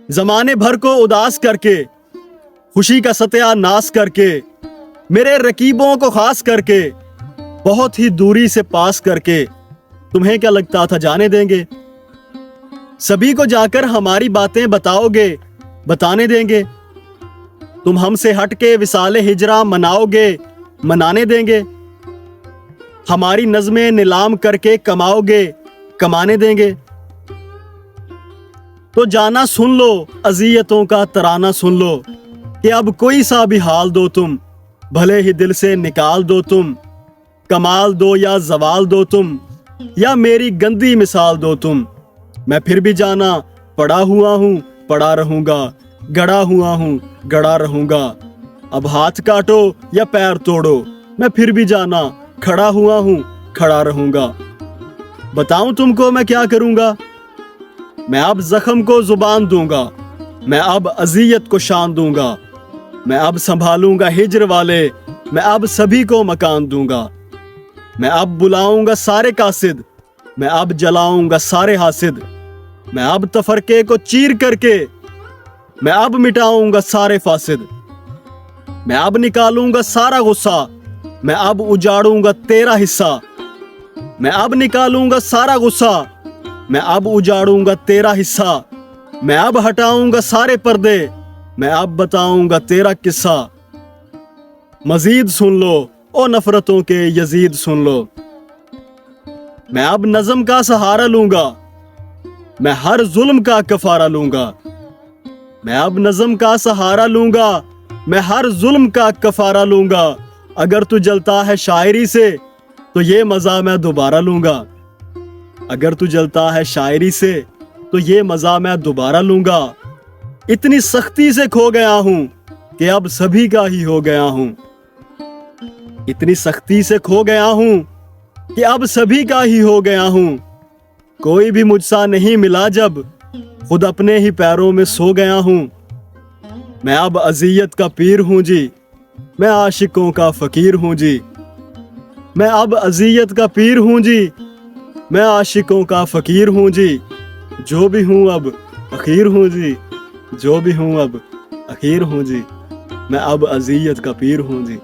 زمانے بھر کو اداس کر کے، خوشی کا ستیہ ناس کر کے، میرے رقیبوں کو خاص کر کے، بہت ہی دوری سے پاس کر کے، تمہیں کیا لگتا تھا جانے دیں گے؟ سبھی کو جا کر ہماری باتیں بتاؤ گے، بتانے دیں گے؟ تم ہم سے ہٹ کے وصال ہجراں مناؤ گے، منانے دیں گے؟ ہماری نظمیں نیلام کر کے کماؤ گے، کمانے دیں گے؟ تو جانا سن لو، اذیتوں کا ترانہ سن لو، کہ اب کوئی سا بھی حال دو تم، بھلے ہی دل سے نکال دو تم، کمال دو یا زوال دو تم، یا میری گندی مثال دو تم، میں پھر بھی جانا پڑا ہوا ہوں، پڑا رہوں گا، گڑا ہوا ہوں، گڑا رہوں گا، اب ہاتھ کاٹو یا پیر توڑو، میں پھر بھی جانا کھڑا ہوا ہوں، کھڑا رہوں گا۔ بتاؤں تم کو میں کیا کروں گا؟ میں اب زخم کو زبان دوں گا، میں اب اذیت کو شان دوں گا، میں اب سنبھالوں گا ہجر والے، میں اب سبھی کو مکان دوں گا، میں اب بلاؤں گا سارے قاصد، میں اب جلاؤں گا سارے حاسد، میں اب تفرقے کو چیر کر کے، میں اب مٹاؤں گا سارے فاسد، میں اب نکالوں گا سارا غصہ، میں اب اجاڑوں گا تیرا حصہ، میں اب نکالوں گا سارا غصہ، میں اب اجاڑوں گا تیرا حصہ، میں اب ہٹاؤں گا سارے پردے، میں اب بتاؤں گا تیرا قصہ، مزید سن لو او نفرتوں کے یزید سن لو، میں اب نظم کا سہارا لوں گا، میں ہر ظلم کا کفارہ لوں گا، میں اب نظم کا سہارا لوں گا، میں ہر ظلم کا کفارہ لوں گا، اگر تو جلتا ہے شاعری سے تو یہ مزہ میں دوبارہ لوں گا، اگر تو جلتا ہے شاعری سے تو یہ مزہ میں دوبارہ لوں گا، اتنی سختی سے کھو گیا ہوں کہ اب سبھی کا ہی ہو گیا ہوں، اتنی سختی سے کھو گیا ہوں کہ اب سبھی کا ہی ہو گیا ہوں، کوئی بھی مجھ سا نہیں ملا جب خود اپنے ہی پیروں میں سو گیا ہوں، میں اب اذیت کا پیر ہوں جی، میں عاشقوں کا فقیر ہوں جی، میں اب اذیت کا پیر ہوں جی، میں عاشقوں کا فقیر ہوں جی، جو بھی ہوں اب اخیر ہوں جی، جو بھی ہوں اب اخیر ہوں جی، میں اب اذیت کا پیر ہوں جی۔